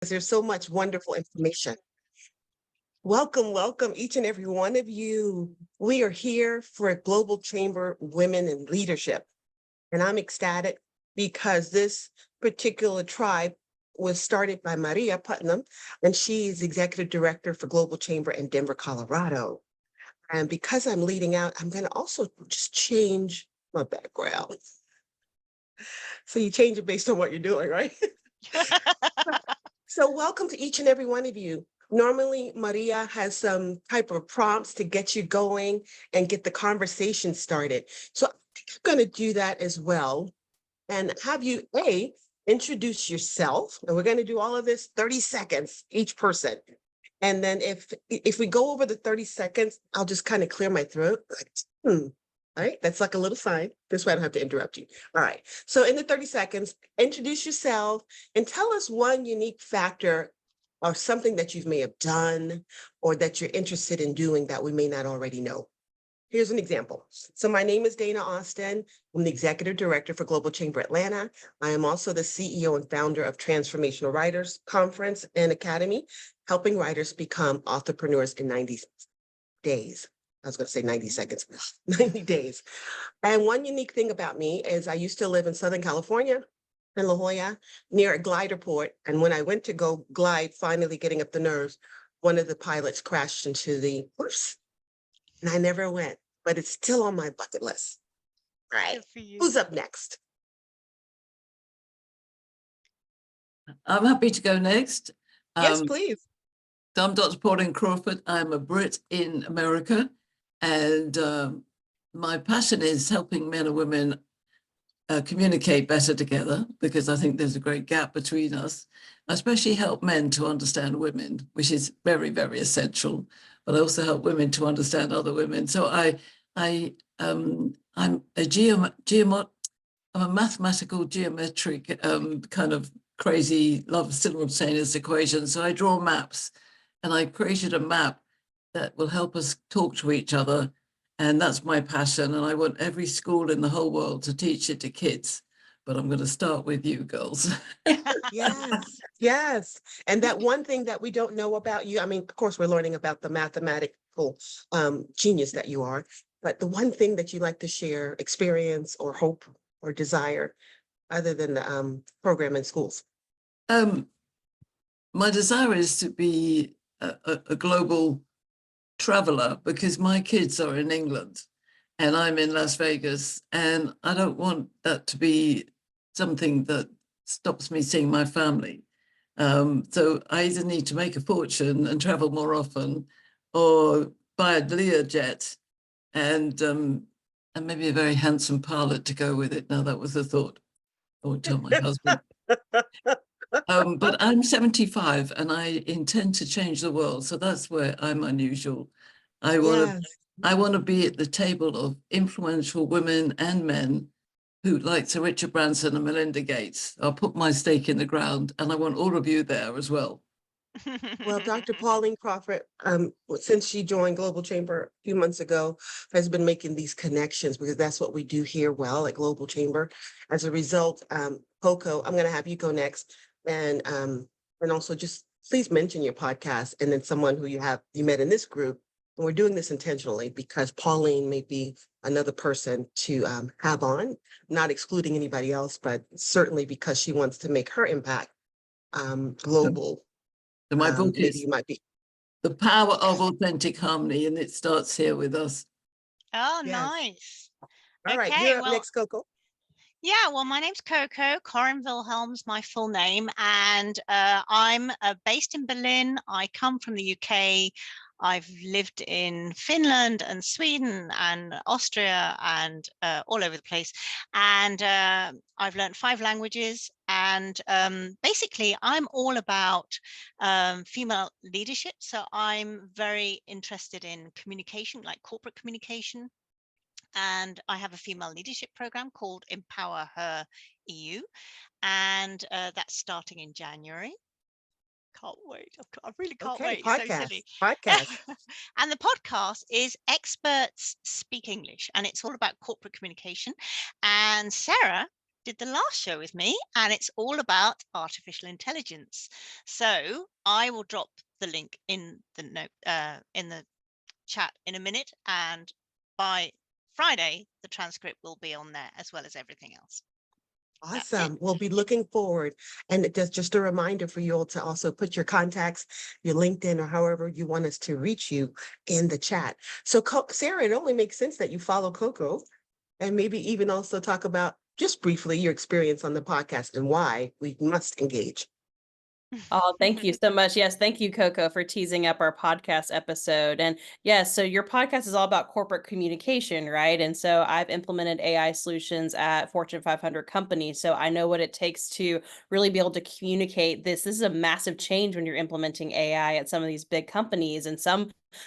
There's so much wonderful information. Welcome, welcome, each and every one of you. We are here for Global Chamber Women in Leadership. And I'm ecstatic because this particular tribe was started by Maria Putnam, and she is executive director for Global Chamber in Denver, Colorado. And because I'm leading out, I'm going to also just change my background. So you change it based on what you're doing, right? So welcome to each and every one of you. Normally, Maria has some type of prompts to get you going and get the conversation started. So I think I'm going to do that as well and have you, introduce yourself. And we're going to do all of this 30 seconds, each person. And then if we go over the 30 seconds, I'll just kind of clear my throat. All right, that's like a little sign. This way I don't have to interrupt you. All right, so in the 30 seconds, introduce yourself and tell us one unique factor or something that you may have done or that you're interested in doing that we may not already know. Here's an example. So my name is Dana Austin. I'm the executive director for Global Chamber Atlanta. I am also the CEO and founder of Transformational Writers Conference and Academy, helping writers become entrepreneurs in 90 days. I was going to say 90 seconds, 90 days. And one unique thing about me is I used to live in Southern California, in La Jolla, near a glider port. And when I went to go glide, finally getting up the nerves, one of the pilots crashed into the horse. And I never went, but it's still on my bucket list. Right. Who's up next? I'm happy to go next. Yes, please. So I'm Dr. Pauline Crawford. I'm a Brit in America, and my passion is helping men and women communicate better together, because I think there's a great gap between us. I especially help men to understand women, which is very, very essential, but I also help women to understand other women. So I'm a mathematical geometric kind of crazy love simultaneous equation. So I draw maps, and I created a map that will help us talk to each other. And that's my passion. And I want every school in the whole world to teach it to kids. But I'm going to start with you girls. Yes, yes. And that one thing that we don't know about you, I mean, of course, we're learning about the mathematical genius that you are, but the one thing that you like to share, experience or hope or desire, other than the program in schools? My desire is to be a global traveler, because my kids are in England and I'm in Las Vegas, and I don't want that to be something that stops me seeing my family. So I either need to make a fortune and travel more often, or buy a Learjet and maybe a very handsome pilot to go with it. Now that was a thought. I won't tell my husband. But I'm 75 and I intend to change the world. So that's where I'm unusual. I want to be at the table of influential women and men who, like Sir Richard Branson and Melinda Gates. I'll put my stake in the ground, and I want all of you there as well. Well, Dr. Pauline Crawford, since she joined Global Chamber a few months ago, has been making these connections, because that's what we do here well at Global Chamber. As a result, Coco, I'm going to have you go next, and also just please mention your podcast and then someone who you met in this group. And we're doing this intentionally because Pauline may be another person to have on, not excluding anybody else, but certainly because she wants to make her impact global. So my book is you might be The Power of Authentic Harmony, and it starts here with us. Oh, Yes. nice. All right, Okay, you're up well, next, Coco. yeah, well, my name's Coco. Corin Wilhelm's my full name, and I'm based in Berlin. I come from the UK. I've lived in Finland and Sweden and Austria and all over the place. And I've learned 5 languages. And basically, I'm all about female leadership. So I'm very interested in communication, like corporate communication. And I have a female leadership program called Empower Her EU. And that's starting in January. Can't wait. I really can't wait. It's so silly. Podcast. And the podcast is Experts Speak English, and it's all about corporate communication. And Sarah did the last show with me, and it's all about artificial intelligence. So I will drop the link in the note in the chat in a minute, and by Friday the transcript will be on there as well as everything else. That's it. Awesome. We'll be looking forward. And it does just a reminder for you all to also put your contacts, your LinkedIn, or however you want us to reach you in the chat. So Sarah, it only makes sense that you follow Coco, and maybe even also talk about just briefly your experience on the podcast and why we must engage. Oh, thank you so much. Yes, thank you, Coco, for teasing up our podcast episode. And yes, so your podcast is all about corporate communication, right? And so I've implemented AI solutions at Fortune 500 companies. So I know what it takes to really be able to communicate this. This is a massive change when you're implementing AI at some of these big companies. And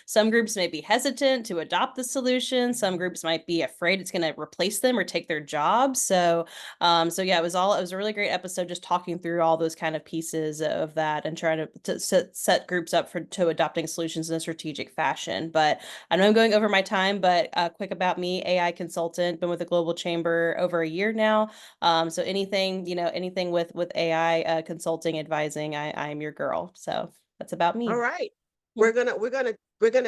some groups may be hesitant to adopt the solution. Some groups might be afraid it's going to replace them or take their jobs. So yeah, it was a really great episode just talking through all those kind of pieces of that and trying to set groups up to adopting solutions in a strategic fashion. But I know I'm going over my time, but quick about me, AI consultant, been with the Global Chamber over a year now. So anything with AI consulting, advising, I'm your girl. So that's about me. All right. We're gonna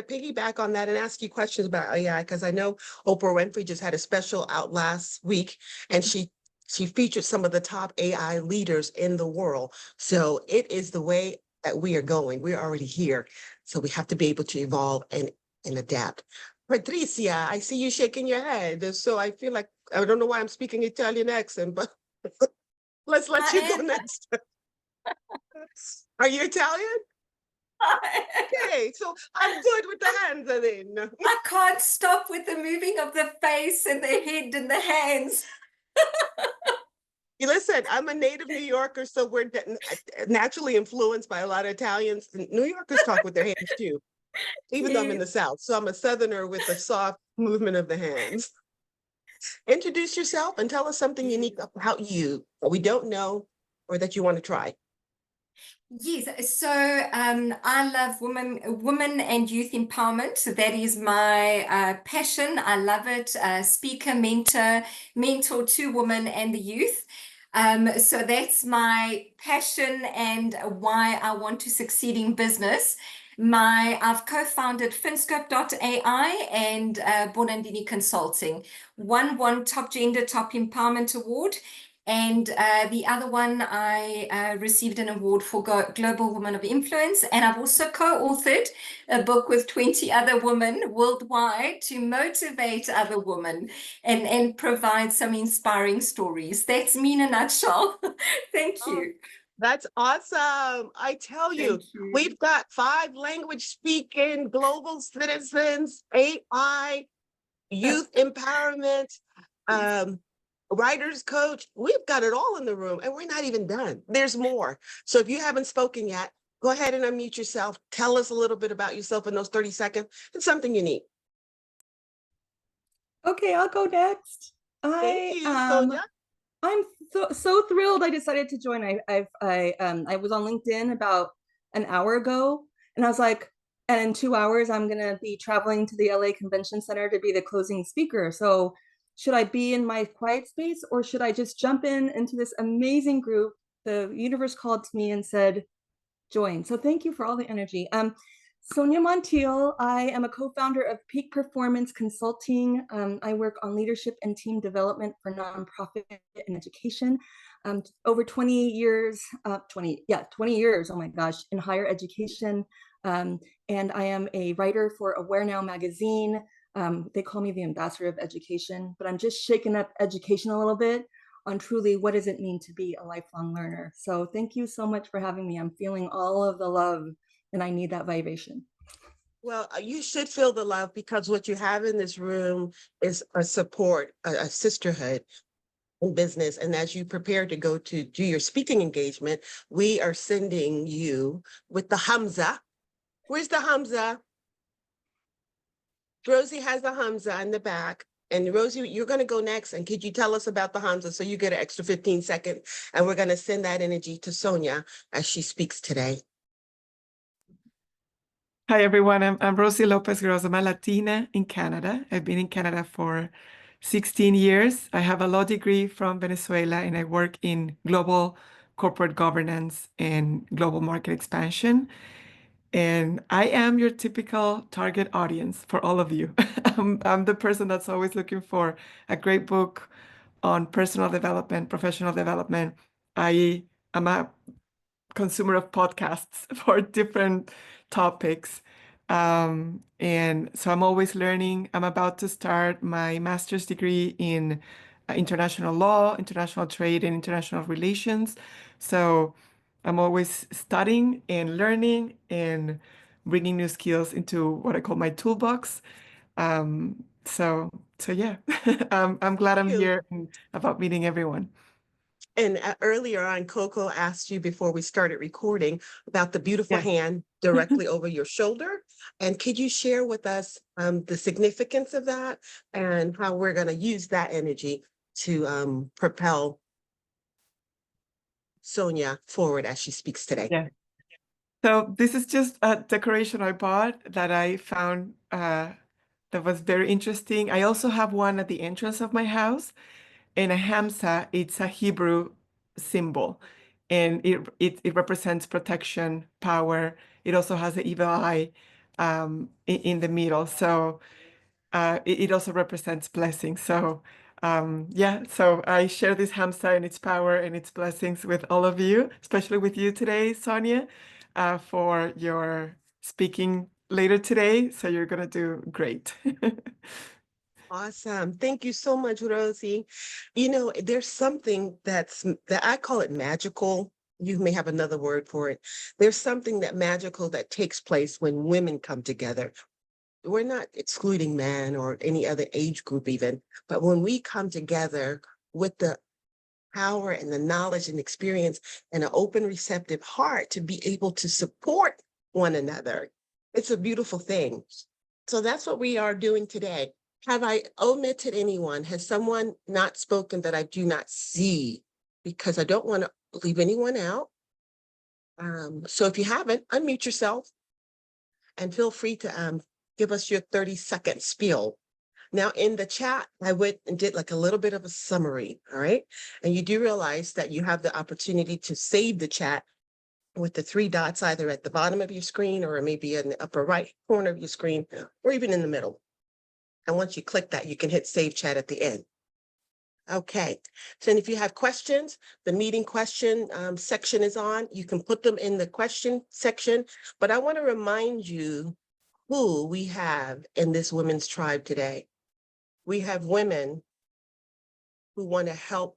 piggyback on that and ask you questions about AI, because I know Oprah Winfrey just had a special out last week, and she featured some of the top AI leaders in the world. So it is the way that we are going. We're already here. So we have to be able to evolve and adapt. Patricia, I see you shaking your head. So I feel like, I don't know why I'm speaking Italian accent, but let's let you go next. Are you Italian? Okay, so I'm good with the hands then. I can't stop with the moving of the face and the head and the hands. Listen, I'm a native New Yorker, so we're naturally influenced by a lot of Italians. New Yorkers talk with their hands too, even though I'm in the South. So I'm a Southerner with a soft movement of the hands. Introduce yourself and tell us something unique about you that we don't know or that you want to try. Yes, so I love women and youth empowerment. So that is my passion. I love it. Speaker, mentor to women and the youth. So that's my passion and why I want to succeed in business. I've co-founded Finscope.ai and Bonandini Consulting. One won Top Gender, Top Empowerment Award. And the other one, I received an award for Global Woman of Influence. And I've also co-authored a book with 20 other women worldwide to motivate other women and provide some inspiring stories. That's me in a nutshell. Thank you. That's awesome. I tell you, we've got 5 language speaking global citizens, AI, youth empowerment, writers coach. We've got it all in the room, and we're not even done. There's more. So if you haven't spoken yet, go ahead and unmute yourself. Tell us a little bit about yourself in those 30 seconds. It's something unique. Okay, I'll go next. Thank you, Sonia. I'm so thrilled I decided to join. I was on LinkedIn about an hour ago, and I was like, and in 2 hours I'm gonna be traveling to the LA Convention Center to be the closing speaker. So should I be in my quiet space, or should I just jump into this amazing group? The universe called to me and said, join. So thank you for all the energy. Sonia Montiel, I am a co-founder of Peak Performance Consulting. I work on leadership and team development for nonprofit and education. Over 20 years, 20 years, oh my gosh, in higher education. And I am a writer for Aware Now magazine. They call me the ambassador of education, but I'm just shaking up education a little bit on truly what does it mean to be a lifelong learner. So thank you so much for having me. I'm feeling all of the love, and I need that vibration. Well, you should feel the love, because what you have in this room is a support, a sisterhood in business. And as you prepare to go to do your speaking engagement, we are sending you with the Hamza. Where's the Hamza? Rosie has the Hamza in the back. And Rosie, you're going to go next. And could you tell us about the Hamza so you get an extra 15 seconds? And we're going to send that energy to Sonia as she speaks today. Hi, everyone. I'm Rosie Lopez Gross. I'm a Latina in Canada. I've been in Canada for 16 years. I have a law degree from Venezuela, and I work in global corporate governance and global market expansion. And I am your typical target audience for all of you. I'm the person that's always looking for a great book on personal development, professional development. I am a consumer of podcasts for different topics. And so I'm always learning. I'm about to start my master's degree in international law, international trade, and international relations. So I'm always studying and learning and bringing new skills into what I call my toolbox. So yeah, I'm glad I'm You. here and about meeting everyone. And earlier on, Coco asked you before we started recording about the beautiful Yes. hand directly over your shoulder. And could you share with us the significance of that and how we're going to use that energy to propel Sonia forward as she speaks today? Yeah. So this is just a decoration I bought that I found that was very interesting. I also have one at the entrance of my house, and a hamsa, it's a Hebrew symbol, and it represents protection, power. It also has the evil eye in the middle. So it also represents blessing. So yeah, so I share this hamsa and its power and its blessings with all of you, especially with you today, Sonia, for your speaking later today. So you're gonna do great. Awesome. Thank you so much, Rosie. You know, there's something that I call it magical. You may have another word for it. There's something that magical that takes place when women come together. We're not excluding men or any other age group even, but when we come together with the power and the knowledge and experience and an open, receptive heart to be able to support one another, it's a beautiful thing. So that's what we are doing today. Have I omitted anyone? Has someone not spoken that I do not see? Because I don't want to leave anyone out. So if you haven't, unmute yourself and feel free to give us your 30-second spiel. Now in the chat, I went and did like a little bit of a summary, all right? And you do realize that you have the opportunity to save the chat with the three dots either at the bottom of your screen or maybe in the upper right corner of your screen or even in the middle. And once you click that, you can hit save chat at the end. Okay, so if you have questions, the meeting question section is on. You can put them in the question section, but I want to remind you who we have in this women's tribe today. We have women who want to help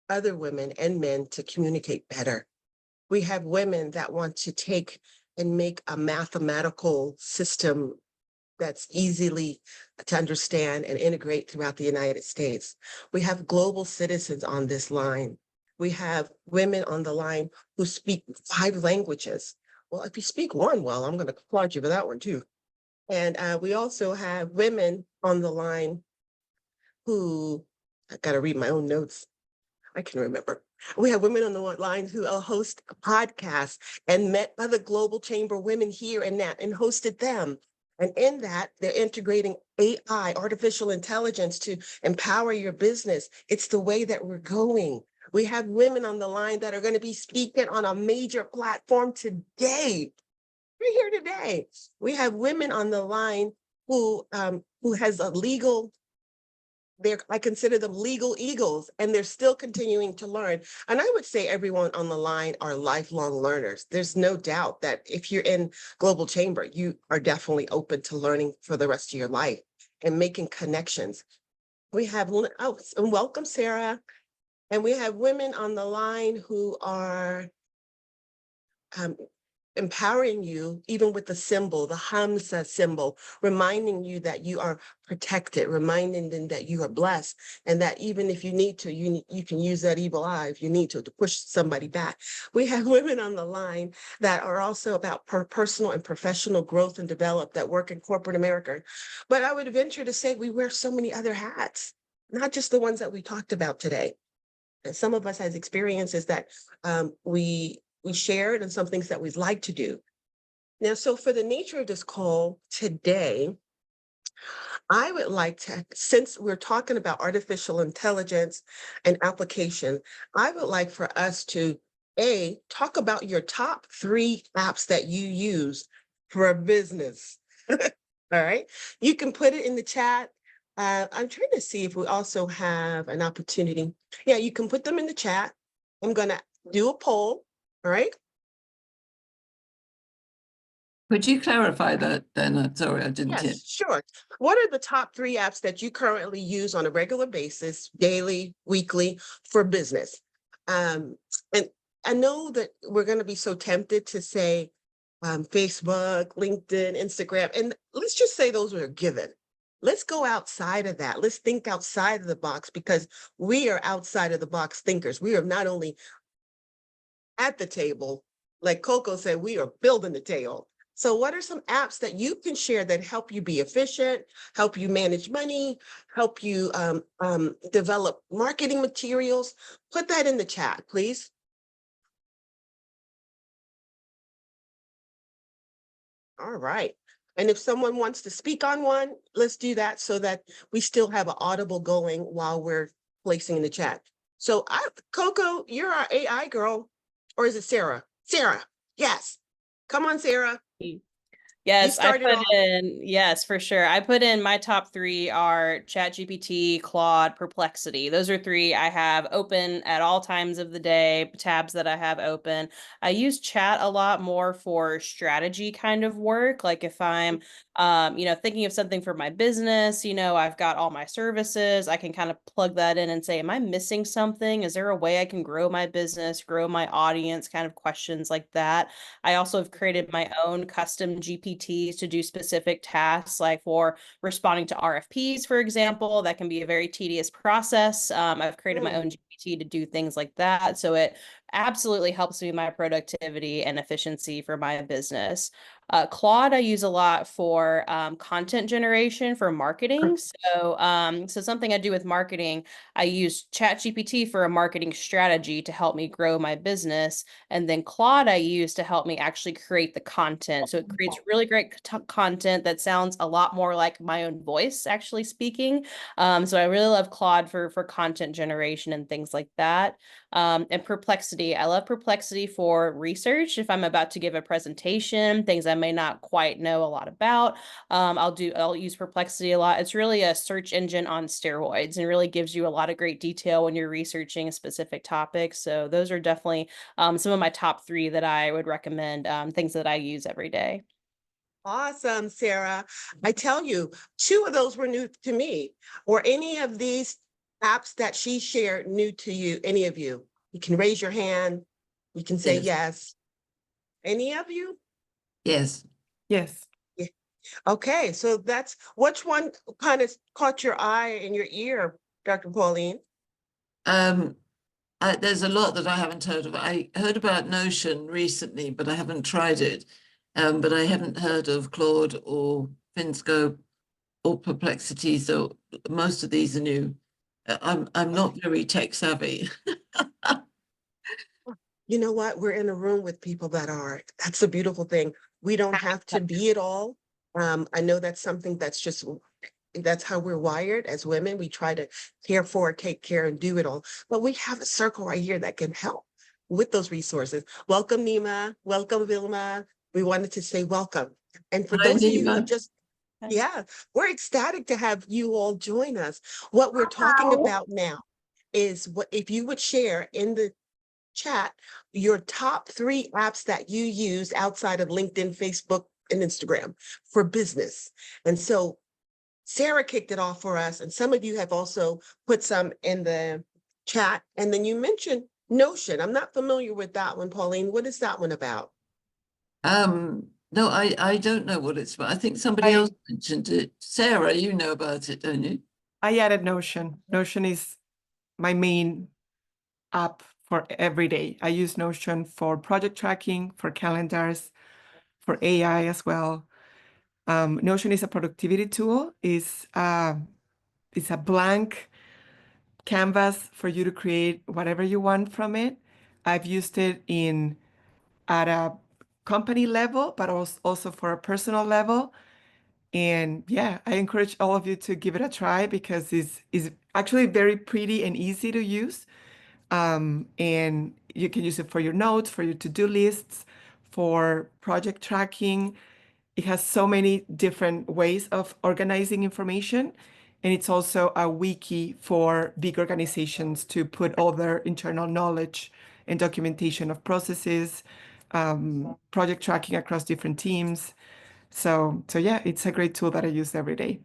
other women and men to communicate better. We have women that want to take and make a mathematical system that's easily to understand and integrate throughout the United States. We have global citizens on this line. We have women on the line who speak 5 languages. Well, if you speak one well, I'm going to applaud you for that one too. And we also have women on the line who, I got to read my own notes. I can remember. We have women on the line who host a podcast and met other global chamber women here and that and hosted them. And in that, they're integrating AI, artificial intelligence, to empower your business. It's the way that we're going. We have women on the line that are going to be speaking on a major platform today. We're here today. We have women on the line who has a legal, I consider them legal eagles, and they're still continuing to learn. And I would say everyone on the line are lifelong learners. There's no doubt that if you're in Global Chamber, you are definitely open to learning for the rest of your life and making connections. We have, and welcome, Sarah. And we have women on the line who are empowering you, even with the symbol, the Hamza symbol, reminding you that you are protected, reminding them that you are blessed, and that even if you need to, you can use that evil eye if you need to push somebody back. We have women on the line that are also about personal and professional growth and develop that work in corporate America. But I would venture to say we wear so many other hats, not just the ones that we talked about today. And some of us has experiences that we shared and some things that we'd like to do. Now, so for the nature of this call today, I would like to, since we're talking about artificial intelligence and application, I would like for us to talk about your top 3 apps that you use for a business. All right. You can put it in the chat. I'm trying to see if we also have an opportunity. Yeah, you can put them in the chat. I'm going to do a poll. All right. Could you clarify that then? I'm sorry, I didn't hear. Yes, sure. What are the top 3 apps that you currently use on a regular basis, daily, weekly, for business? And I know that we're going to be so tempted to say Facebook, LinkedIn, Instagram, and let's just say those are a given. Let's go outside of that. Let's think outside of the box, because we are outside of the box thinkers. We are not only at the table, like Coco said, we are building the table. So what are some apps that you can share that help you be efficient, help you manage money, help you develop marketing materials? Put that in the chat, please. All right. And if someone wants to speak on one, let's do that so that we still have an audible going while we're placing in the chat. So Coco, you're our AI girl, or is it Sarah? Sarah, yes. Come on, Sarah. Yes, I started put off. in, yes, for sure. I put in my top 3 are ChatGPT, Claude, Perplexity. Those are 3 I have open at all times of the day, tabs that I have open. I use chat a lot more for strategy kind of work. Like if I'm, thinking of something for my business, I've got all my services, I can kind of plug that in and say, am I missing something? Is there a way I can grow my business, grow my audience, kind of questions like that. I also have created my own custom GPTs to do specific tasks, like for responding to RFPs, for example. That can be a very tedious process. I've created my own GPT to do things like that. So it absolutely helps me my productivity and efficiency for my business. Claude I use a lot for content generation for marketing. So something I do with marketing, I use ChatGPT for a marketing strategy to help me grow my business. And then Claude I use to help me actually create the content. So it creates really great content that sounds a lot more like my own voice actually speaking. So I really love Claude for content generation and things like that. And Perplexity. I love Perplexity for research. If I'm about to give a presentation, things I may not quite know a lot about, I'll use Perplexity a lot. It's really a search engine on steroids and really gives you a lot of great detail when you're researching a specific topic. So those are definitely some of my top 3 that I would recommend, things that I use every day. Awesome, Sarah. I tell you, 2 of those were new to me. Or any of these apps that she shared new to you, any of you? You can raise your hand. You can say Yes. yes. Any of you? Yes. Yes. Yeah. Okay, so that's, which one kind of caught your eye and your ear, Dr. Pauline? There's a lot that I haven't heard of. I heard about Notion recently, but I haven't tried it. But I haven't heard of Claude or Finscope or Perplexity. So most of these are new. I'm not very tech savvy. You know what? We're in a room with people that are. That's a beautiful thing. We don't have to be it all. I know that's something that's how we're wired as women. We try to care for, take care, and do it all. But we have a circle right here that can help with those resources. Welcome, Nima. Welcome, Vilma. We wanted to say welcome. And for Hi, those of you who Nima. just, yeah, we're ecstatic to have you all join us. What we're talking about now is what if you would share in the chat your top 3 apps that you use outside of LinkedIn, Facebook, and Instagram for business. And so Sarah kicked it off for us, and some of you have also put some in the chat. And then you mentioned Notion. I'm not familiar with that one, Pauline. What is that one about? No, I don't know what it's about. I think somebody else mentioned it. Sarah, you know about it, don't you? I added Notion. Notion is my main app for every day. I use Notion for project tracking, for calendars, for AI as well. Notion is a productivity tool. It's a blank canvas for you to create whatever you want from it. I've used it at a company level, but also for a personal level. And yeah, I encourage all of you to give it a try because it's actually very pretty and easy to use. And you can use it for your notes, for your to-do lists, for project tracking. It has so many different ways of organizing information. And it's also a wiki for big organizations to put all their internal knowledge and documentation of processes, project tracking across different teams. So yeah, it's a great tool that I use every day.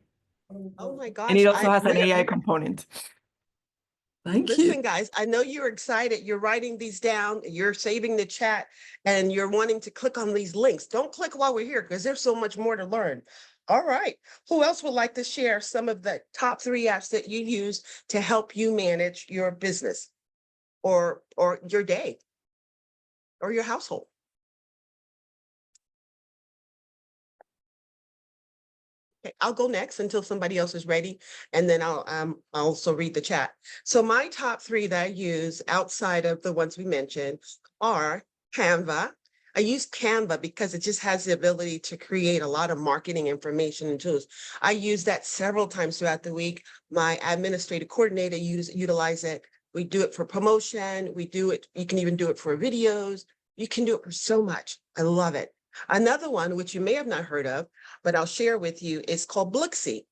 Oh my And gosh, it also has an AI component. Thank listen, you. guys, I know you're excited. You're writing these down, you're saving the chat, and you're wanting to click on these links. Don't click while we're here because there's so much more to learn. All right. Who else would like to share some of the top 3 apps that you use to help you manage your business or your day or your household? Okay, I'll go next until somebody else is ready, and then I'll also read the chat. So my top 3 that I use outside of the ones we mentioned are Canva. I use Canva because it just has the ability to create a lot of marketing information and tools. I use that several times throughout the week. My administrative coordinator utilize it. We do it for promotion. We do it. You can even do it for videos. You can do it for so much. I love it. Another one, which you may have not heard of, but I'll share with you, is called Blixie.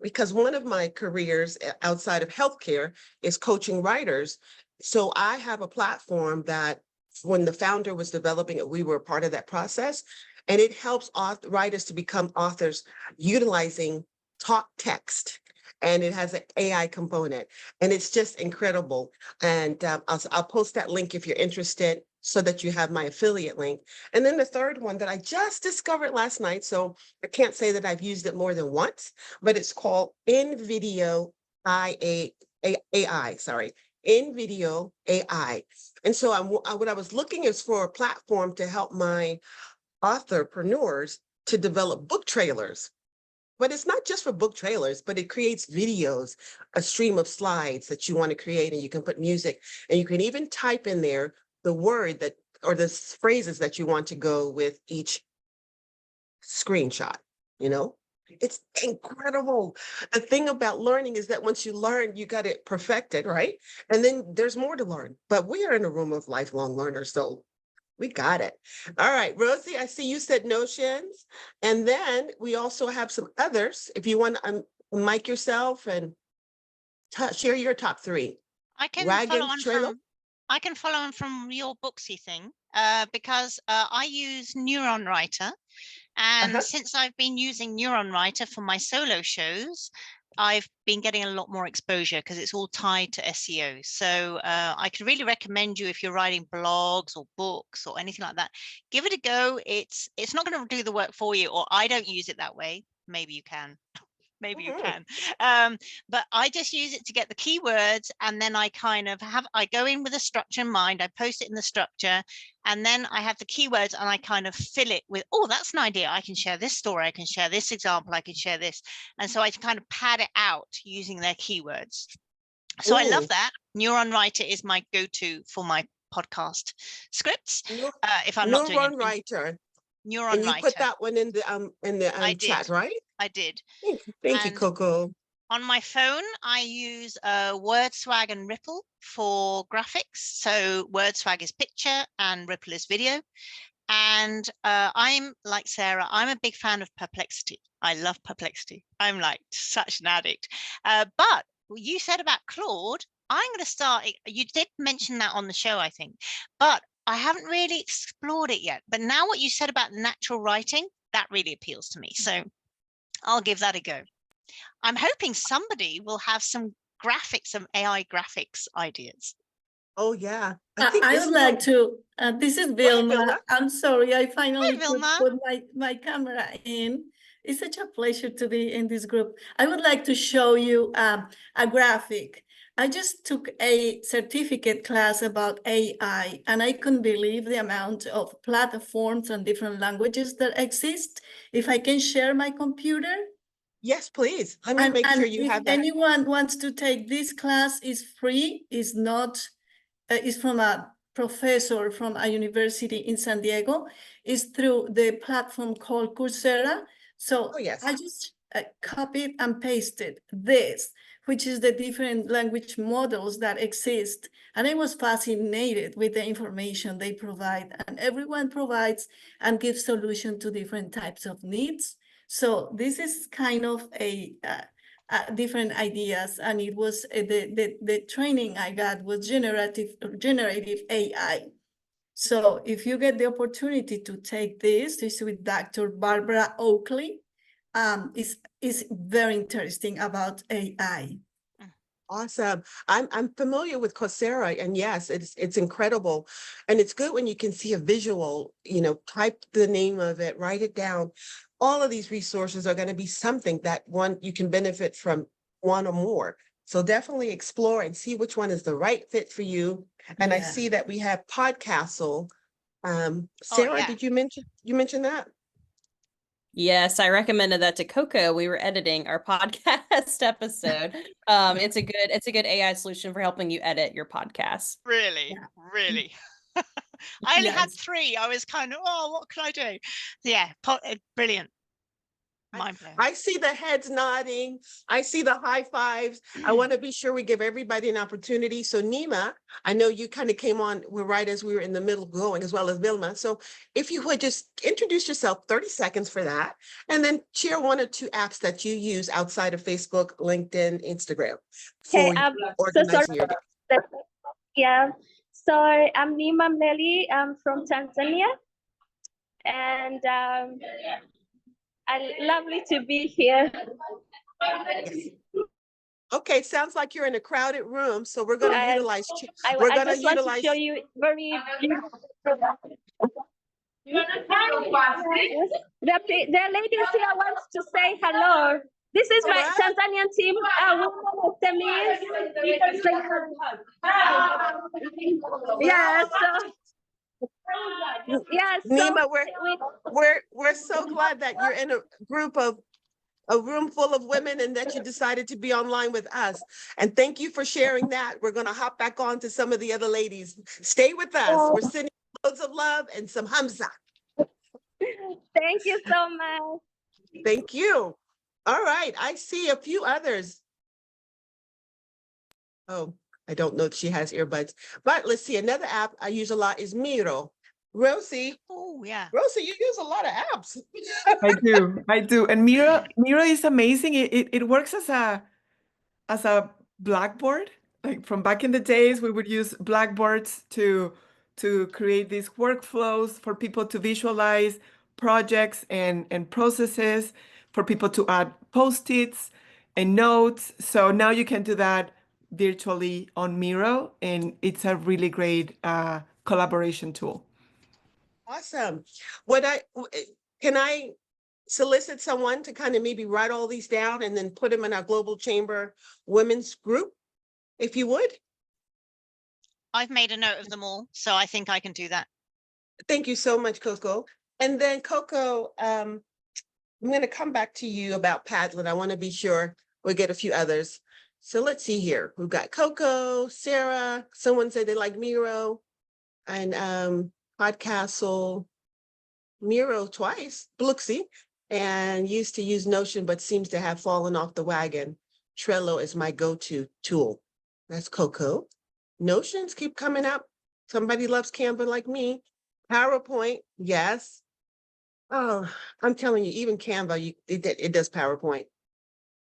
Because one of my careers outside of healthcare is coaching writers. So I have a platform that when the founder was developing it, we were a part of that process. And it helps writers to become authors utilizing talk text. And it has an AI component. And it's just incredible. And I'll post that link if you're interested so that you have my affiliate link. And then the third one that I just discovered last night, so I can't say that I've used it more than once, but it's called InVideo AI, sorry, InVideo AI. And so what I was looking is for a platform to help my authorpreneurs to develop book trailers. But it's not just for book trailers, but it creates videos, a stream of slides that you want to create, and you can put music, and you can even type in there the word that or the phrases that you want to go with each screenshot, you know? It's incredible. The thing about learning is that once you learn, you got it perfected, right? And then there's more to learn. But we are in a room of lifelong learners, so we got it. All right, Rosie, I see you said Notions. And then we also have some others. If you want to mic yourself and share your top 3. I can Wagon follow on Trailer. from your Booksy thing because I use Neuron Writer. And since I've been using Neuron Writer for my solo shows, I've been getting a lot more exposure because it's all tied to SEO. So I could really recommend you if you're writing blogs or books or anything like that. Give it a go. It's not going to do the work for you, or I don't use it that way. Maybe you can. Maybe you can. But I just use it to get the keywords, and then I go in with a structure in mind. I post it in the structure, and then I have the keywords, and I kind of fill it with, oh, that's an idea. I can share this story. I can share this example. I can share this. And so I kind of pad it out using their keywords. So I love that. Neuron Writer is my go-to for my podcast scripts. If I'm not doing Neuron Writer. Neuron And you Writer. put that one in the chat, right? I did. Thank you, Coco. On my phone, I use WordSwag and Ripple for graphics. So WordSwag is picture and Ripple is video. And I'm like Sarah, I'm a big fan of Perplexity. I love Perplexity. I'm like such an addict. But you said about Claude, I'm going to start. You did mention that on the show, I think, but I haven't really explored it yet. But now what you said about natural writing, that really appeals to me. So I'll give that a go. I'm hoping somebody will have some graphics, some AI graphics ideas. Oh, yeah. I would like to, this is Vilma. Vilma. I'm sorry, I finally Hi, Vilma. put my camera in. It's such a pleasure to be in this group. I would like to show you a graphic. I just took a certificate class about AI, and I couldn't believe the amount of platforms and different languages that exist. If I can share my computer. Yes, please. Let me make sure you have that. If anyone wants to take this class, is free, is not, is from a professor from a university in San Diego, is through the platform called Coursera. So Oh, yes. I just copied and pasted this, which is the different language models that exist. And I was fascinated with the information they provide, and everyone provides and gives solution to different types of needs. So this is kind of a different ideas, and it was the training I got was generative AI. So if you get the opportunity to take this is with Dr. Barbara Oakley. Is very interesting about AI. Awesome. I'm familiar with Coursera, and yes, it's incredible. And it's good when you can see a visual, type the name of it, write it down. All of these resources are going to be something that one you can benefit from, one or more. So definitely explore and see which one is the right fit for you. And I Yeah. see that we have Podcastle. Oh, Sarah, yeah. did you mention that? Yes, I recommended that to Coco. We were editing our podcast episode. It's a good AI solution for helping you edit your podcast. Really, Yeah. really. I only had Yes. 3. I was kind of, what can I do? Yeah, brilliant. Mind blowing. I see the heads nodding. I see the high fives. I want to be sure we give everybody an opportunity. So Nima, I know you kind of came on, we're right as we were in the middle going, as well as Vilma. So if you would just introduce yourself, 30 seconds for that, and then share 1 or 2 apps that you use outside of Facebook, LinkedIn, Instagram for organizing your day. Yeah, so I'm Nima Mleli. I'm from Tanzania, and lovely to be here. Yes. Okay, sounds like you're in a crowded room, so we're going to And utilize. I just want to show you very beautiful. The ladies here wants to say hello. This is my What? Tanzanian team. Yeah, so Nima, we're so glad that you're in a room full of women and that you decided to be online with us. And thank you for sharing that. We're going to hop back on to some of the other ladies. Stay with us. We're sending loads of love and some hamza. thank you so much. Thank you. All right. I see a few others. Oh, I don't know if she has earbuds, but let's see. Another app I use a lot is Miro. Rosie, Oh, yeah. you use a lot of apps. I do. And Miro is amazing. It works as a blackboard. Like from back in the days, we would use blackboards to create these workflows for people to visualize projects and processes, for people to add post-its and notes. So now you can do that virtually on Miro, and it's a really great collaboration tool. Awesome. Can I solicit someone to kind of maybe write all these down and then put them in our Global Chamber Women's Group, if you would? I've made a note of them all, so I think I can do that. Thank you so much, Coco. And then Coco, I'm going to come back to you about Padlet. I want to be sure we get a few others. So let's see here. We've got Coco, Sarah, someone said they like Miro, and Podcastle, Miro twice, Blooksy, and used to use Notion, but seems to have fallen off the wagon. Trello is my go-to tool. That's Coco. Notions keep coming up. Somebody loves Canva like me. PowerPoint, yes. Oh, I'm telling you, even Canva, it does PowerPoint.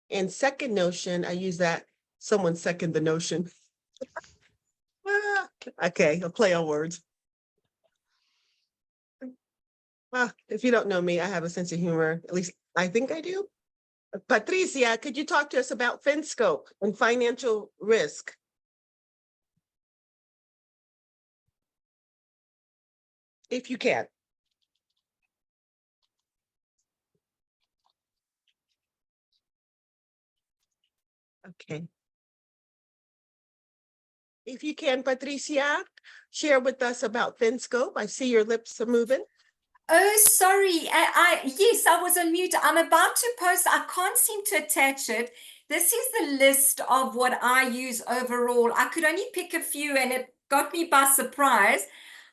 And second Notion, I use that. Someone second the Notion. Okay, I'll play on words. If you don't know me, I have a sense of humor. At least I think I do. Patricia, could you talk to us about FinScope and financial risk? If you can. Okay. If you can, Patricia, share with us about FinScope. I see your lips are moving. Oh, sorry. Yes, I was on mute. I'm about to post. I can't seem to attach it. This is the list of what I use overall. I could only pick a few and it got me by surprise.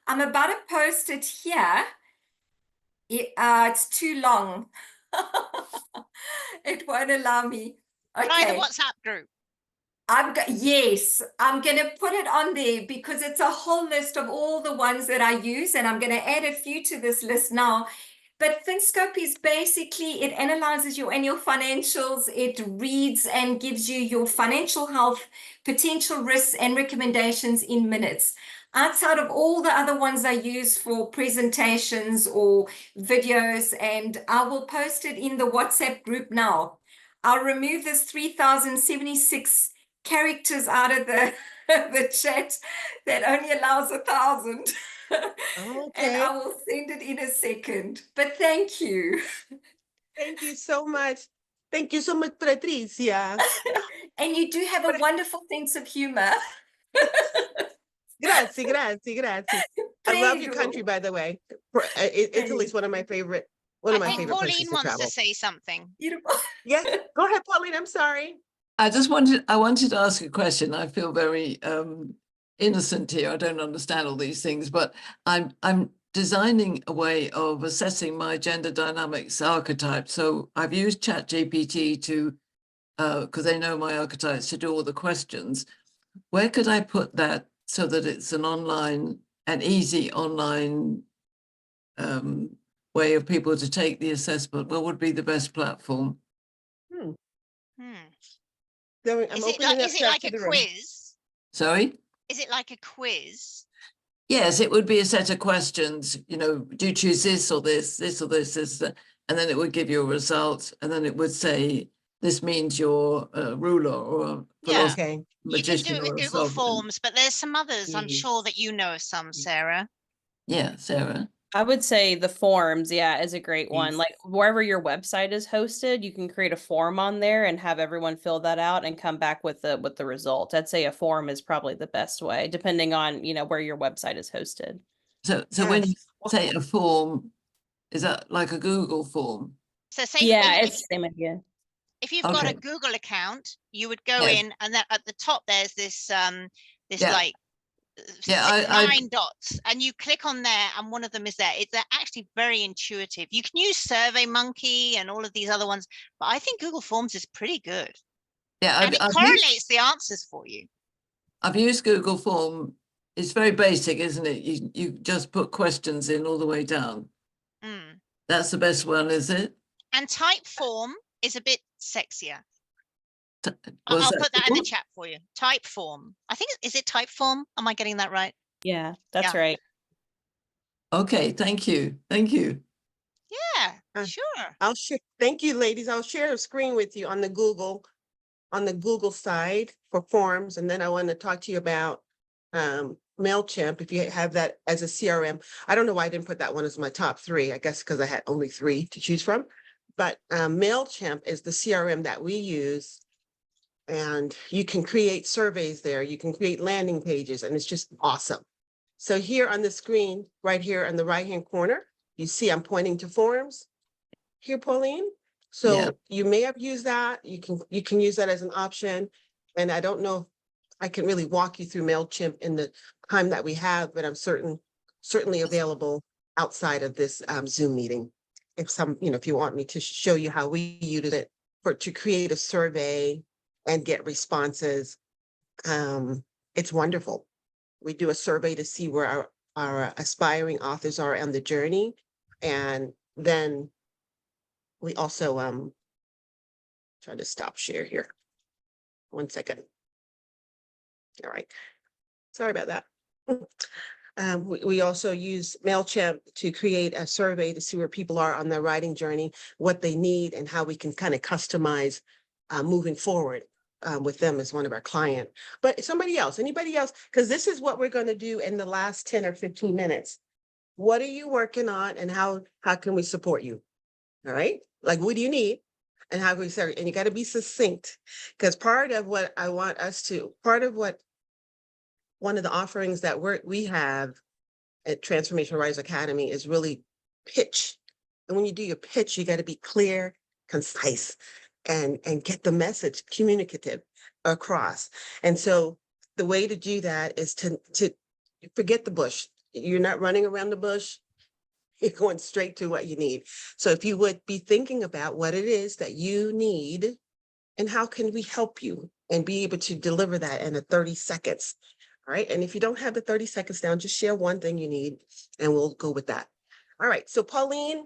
I'm about to post it here. It's too long. It won't allow me. Try the Okay. WhatsApp group. Yes, I'm going to put it on there because it's a whole list of all the ones that I use, and I'm going to add a few to this list now. But ThinkScope is basically, it analyzes your annual financials, it reads and gives you your financial health, potential risks, and recommendations in minutes. Outside of all the other ones I use for presentations or videos, and I will post it in the WhatsApp group now. I'll remove this 3,076 characters out of the the chat that only allows 1,000. And Okay. I will send it in a second. But thank you. Thank you so much. Thank you so much, Patricia. And you do have a wonderful sense of humor. Grazie, grazie, grazie. I love your country, Prego. by the way. Italy's one of my favorite, I think places Pauline to wants to travel. say something. Beautiful. Yeah, go ahead, Pauline. I'm sorry. I wanted to ask a question. I feel very innocent here. I don't understand all these things, but I'm designing a way of assessing my gender dynamics archetype. So I've used ChatGPT to, because they know my archetypes, to do all the questions. Where could I put that so that it's an easy online way of people to take the assessment? What would be the best platform? Hmm. I'm Is opening up it chat like to a the room. quiz? Sorry? Is it like a quiz? Yes, it would be a set of questions, do you choose this or this, this or this, and then it would give you a result, and then it would say, this means you're a ruler or a Yeah. philosopher, Okay. You can do magician it or with a Google sovereign. Forms, but there's some others. I'm Yes. sure that you know of some, Sarah. Yeah, Sarah. I would say the forms, yeah, is a great one. Yes. Like wherever your website is hosted, you can create a form on there and have everyone fill that out and come back with the result. I'd say a form is probably the best way, depending on, where your website is hosted. So when you Yes. say a form, is that like a Google form? So say Yeah, it's the same idea. if you've got a Okay. Google account, you would go Yes. in and then at the top there's this Yeah. like Yeah, 9 dots, and you click on there and one of them is there. It's actually very intuitive. You can use SurveyMonkey and all of these other ones, but I think Google Forms is pretty good. Yeah, And it correlates the answers for you. I've used Google Form. It's very basic, isn't it? You just put questions in all the way down. Mm. That's the best one, is it? And Typeform is a bit sexier. I'll put that in the chat for you. Typeform. I think, is it Typeform? Am I getting that right? Yeah, that's Yeah. right. Okay, thank you. Thank you. Yeah, sure. I'll share. Thank you, ladies. I'll share a screen with you on the Google side for forms. And then I want to talk to you about MailChimp, if you have that as a CRM. I don't know why I didn't put that one as my top 3. I guess because I had only 3 to choose from. But MailChimp is the CRM that we use. And you can create surveys there. You can create landing pages, and it's just awesome. So here on the screen, right here in the right-hand corner, you see I'm pointing to forms here, Pauline. So Yeah. you may have used that. You can use that as an option. And I don't know if I can really walk you through MailChimp in the time that we have, but I'm certainly available outside of this Zoom meeting. If you want me to show you how we use it to create a survey and get responses. It's wonderful. We do a survey to see where our aspiring authors are on the journey. And then we also try to stop share here. 1 second. All right. Sorry about that. We also use MailChimp to create a survey to see where people are on their writing journey, what they need, and how we can kind of customize moving forward with them as one of our clients. But anybody else, because this is what we're going to do in the last 10 or 15 minutes. What are you working on, and how can we support you? All right. Like, what do you need? And how can we serve? And you got to be succinct, because part of what one of the offerings that we have at Transformation Writers Academy is really pitch. And when you do your pitch, you got to be clear, concise, and get the message communicative across. And so the way to do that is to forget the bush. You're not running around the bush. You're going straight to what you need. So if you would be thinking about what it is that you need and how can we help you and be able to deliver that in a 30 seconds. All right. And if you don't have the 30 seconds down, just share one thing you need and we'll go with that. All right. So Pauline,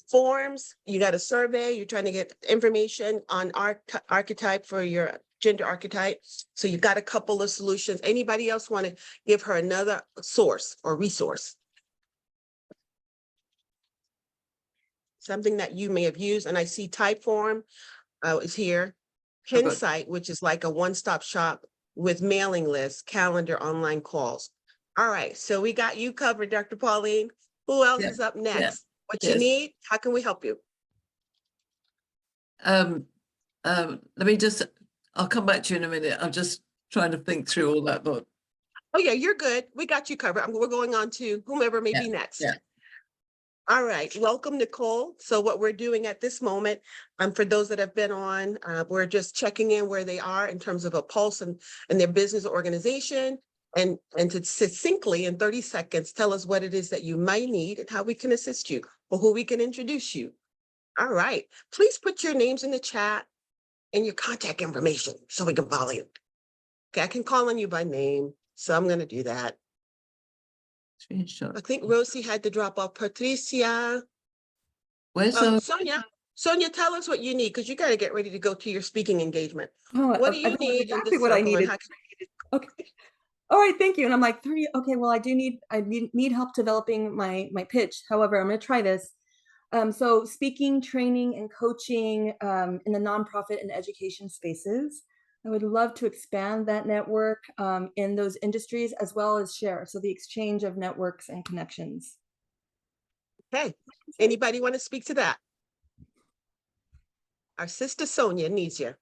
forms, you got a survey, you're trying to get information on archetype for your gender archetype. So you've got a couple of solutions. Anybody else want to give her another source or resource? Something that you may have used, and I see Typeform is here. I've got- Pinsight, which is like a one-stop shop with mailing lists, calendar, online calls. All right, so we got you covered, Dr. Pauline. Who else Yeah, is up next? What you yes. need? How can we help you? Let me just, I'll come back to you in a minute. I'm just trying to think through all that, but Oh yeah, you're good. We got you covered. We're going on to whomever may be next. yeah. All right, welcome, Nicole. So what we're doing at this moment, for those that have been on, we're just checking in where they are in terms of a pulse and their business or organization, and to succinctly in 30 seconds, tell us what it is that you might need and how we can assist you or who we can introduce you. All right, please put your names in the chat and your contact information so we can follow you. Okay, I can call on you by name, so I'm going to do that. Screenshot. I think Rosie had to drop off. Patricia. Where's Sonia, tell us what you need, because you got to get ready to go to your speaking engagement. Oh, What do I you know need in exactly this what I circle and needed. how can- Okay. All right, thank you. And I'm like, okay, well, I need help developing my pitch. However, I'm going to try this. So speaking, training, and coaching in the nonprofit and education spaces. I would love to expand that network in those industries as well as share. So the exchange of networks and connections. Okay, anybody want to speak to that? Our sister Sonia needs you.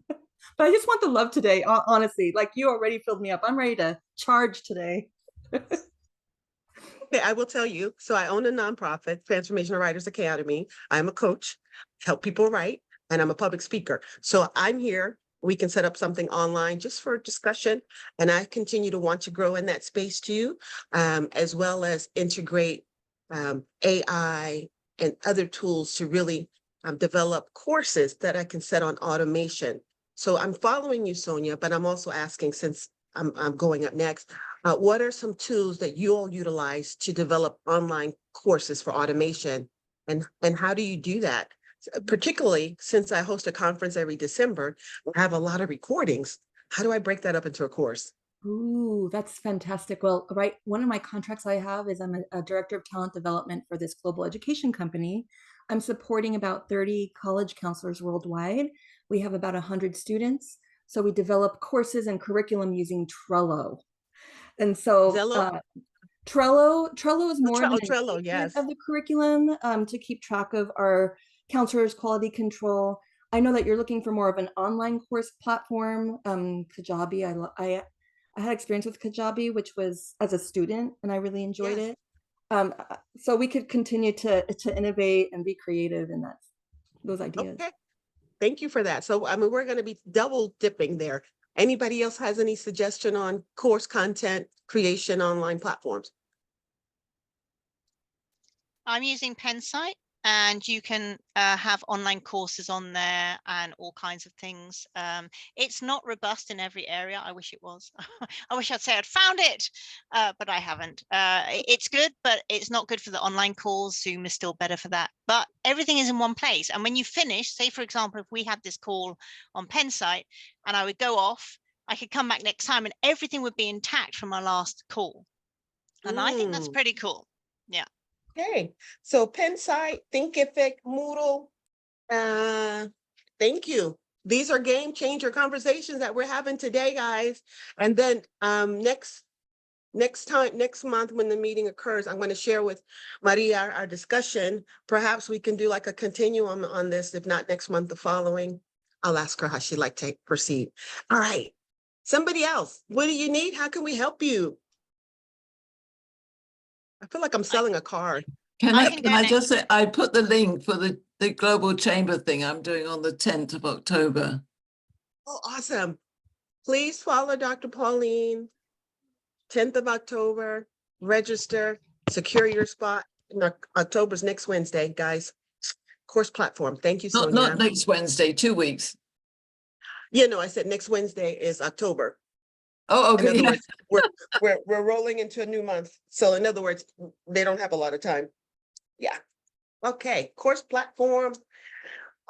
But I just want the love today, honestly. Like, you already filled me up. I'm ready to charge today. Okay, I will tell you. So I own a nonprofit, Transformational Writers Academy. I'm a coach, help people write, and I'm a public speaker. So I'm here. We can set up something online just for discussion. And I continue to want to grow in that space too, as well as integrate AI and other tools to really develop courses that I can set on automation. So I'm following you, Sonia, but I'm also asking, since I'm going up next, what are some tools that you all utilize to develop online courses for automation? And how do you do that? Particularly since I host a conference every December, I have a lot of recordings. How do I break that up into a course? Ooh, that's fantastic. Well, right, one of my contracts I have is I'm a director of talent development for this global education company. I'm supporting about 30 college counselors worldwide. We have about 100 students. So we develop courses and curriculum using Trello. And so Trello is more of an Trello, yes. of the curriculum to keep track of our counselors' quality control. I know that you're looking for more of an online course platform. Kajabi, I had experience with Kajabi, which was as a student, and I really enjoyed it. So we could continue to innovate and be creative in those ideas. Okay, thank you for that. So I mean, we're going to be double dipping there. Anybody else has any suggestion on course content creation online platforms? I'm using Pensight, and you can have online courses on there and all kinds of things. It's not robust in every area. I wish it was. I wish I'd say I'd found it, but I haven't. It's good, but it's not good for the online calls. Zoom is still better for that. But everything is in one place. And when you finish, say, for example, if we had this call on Pensight and I would go off, I could come back next time and everything would be intact from our last call. And I think that's pretty cool. Yeah. Okay, so Pensight, Thinkific, Moodle, thank you. These are game changer conversations that we're having today, guys. And then next month when the meeting occurs, I'm going to share with Maria our discussion. Perhaps we can do like a continuum on this, if not next month, the following. I'll ask her how she'd like to proceed. All right, somebody else, what do you need? How can we help you? I feel like I'm selling a car. Can I just say, I put the link for the Global Chamber thing I'm doing on the 10th of October. Oh, awesome. Please follow Dr. Pauline, 10th of October, register, secure your spot. October's next Wednesday, guys. Course platform. Thank you, Not Sonia. next Wednesday, 2 weeks. Yeah, no, I said next Wednesday is October. Oh, In okay. other words, we're rolling into a new month. So in other words, they don't have a lot of time. Yeah. Okay, course platform.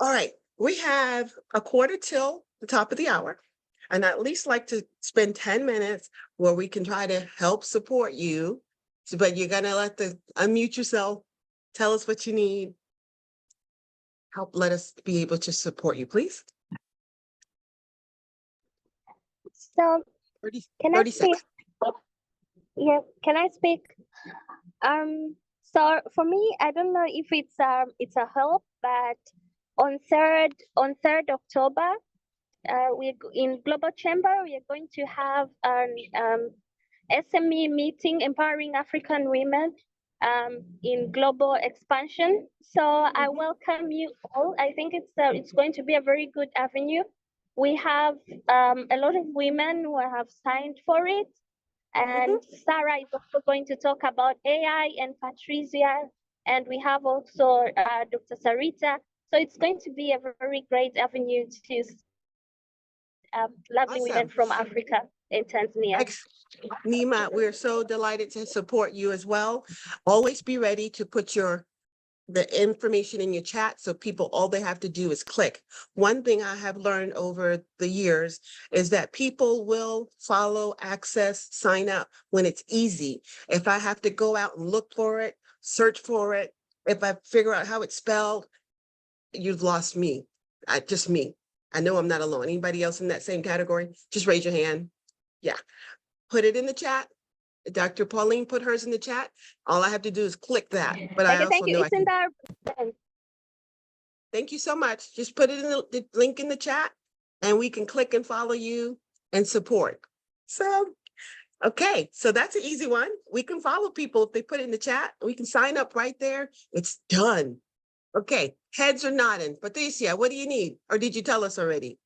All right, we have a quarter till the top of the hour. And I at least like to spend 10 minutes where we can try to help support you. But you're gonna unmute yourself, tell us what you need. Let us be able to support you, please. So 30, can I 30 speak? seconds. Yeah, can I speak? So for me, I don't know if it's a help, but on 3rd October, in Global Chamber, we are going to have an SME meeting empowering African women in global expansion. So I welcome you all. I think it's going to be a very good avenue. We have a lot of women who have signed for it. And Sarah is also going to talk about AI, and Patricia, and we have also Dr. Sarita. So it's going to be a very great avenue to lovely women Awesome. from Africa in Tanzania. Nima, we're so delighted to support you as well. Always be ready to put the information in your chat so people, all they have to do is click. One thing I have learned over the years is that people will follow, access, sign up when it's easy. If I have to go out and look for it, search for it, if I figure out how it's spelled, you've lost me. Just me. I know I'm not alone. Anybody else in that same category? Just raise your hand. Yeah. Put it in the chat. Dr. Pauline put hers in the chat. All I have to do is click that. But I Okay, also thank you. know I It's in can. the Thank you so much. Just put it in the link in the chat and we can click and follow you and support. So, okay, so that's an easy one. We can follow people if they put it in the chat. We can sign up right there. It's done. Okay, heads are nodding. Patricia, what do you need? Or did you tell us already?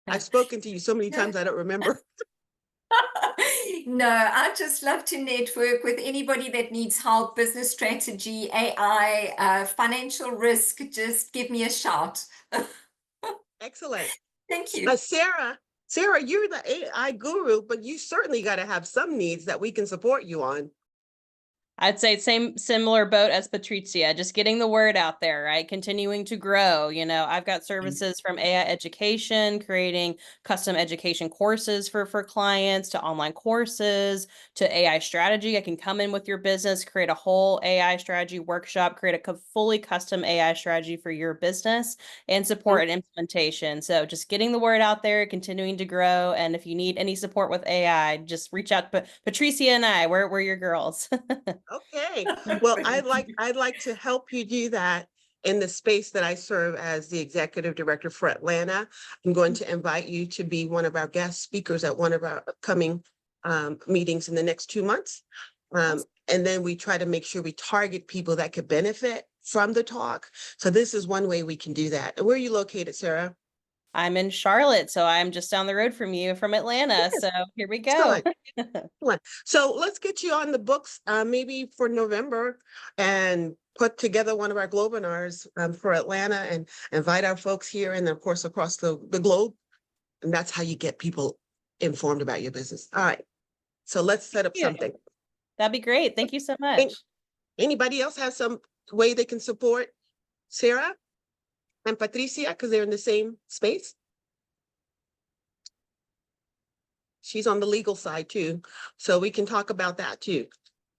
I've spoken to you so many times, I don't remember. No, I just love to network with anybody that needs help, business strategy, AI, financial risk. Just give me a shout. Excellent. Thank you. Sarah, you're the AI guru, but you certainly got to have some needs that we can support you on. I'd say similar boat as Patrizia, just getting the word out there, right? Continuing to grow. You know, I've got services from AI education, creating custom education courses for clients, to online courses, to AI strategy. I can come in with your business, create a whole AI strategy workshop, create a fully custom AI strategy for your business, and support and implementation. So just getting the word out there, continuing to grow. And if you need any support with AI, just reach out to Patricia and I. We're your girls. Okay, well, I'd like to help you do that in the space that I serve as the executive director for Atlanta. I'm going to invite you to be one of our guest speakers at one of our upcoming meetings in the next 2 months. And then we try to make sure we target people that could benefit from the talk. So this is one way we can do that. And where are you located, Sarah? I'm in Charlotte, so I'm just down the road from you from Atlanta. Yes. So here we go. Excellent. So let's get you on the books, maybe for November, and put together one of our Globinars for Atlanta and invite our folks here and of course across the globe. And that's how you get people informed about your business. All right. So let's set up something. That'd be great. Thank you so much. Anybody else have some way they can support Sarah and Patricia because they're in the same space? She's on the legal side too, so we can talk about that too.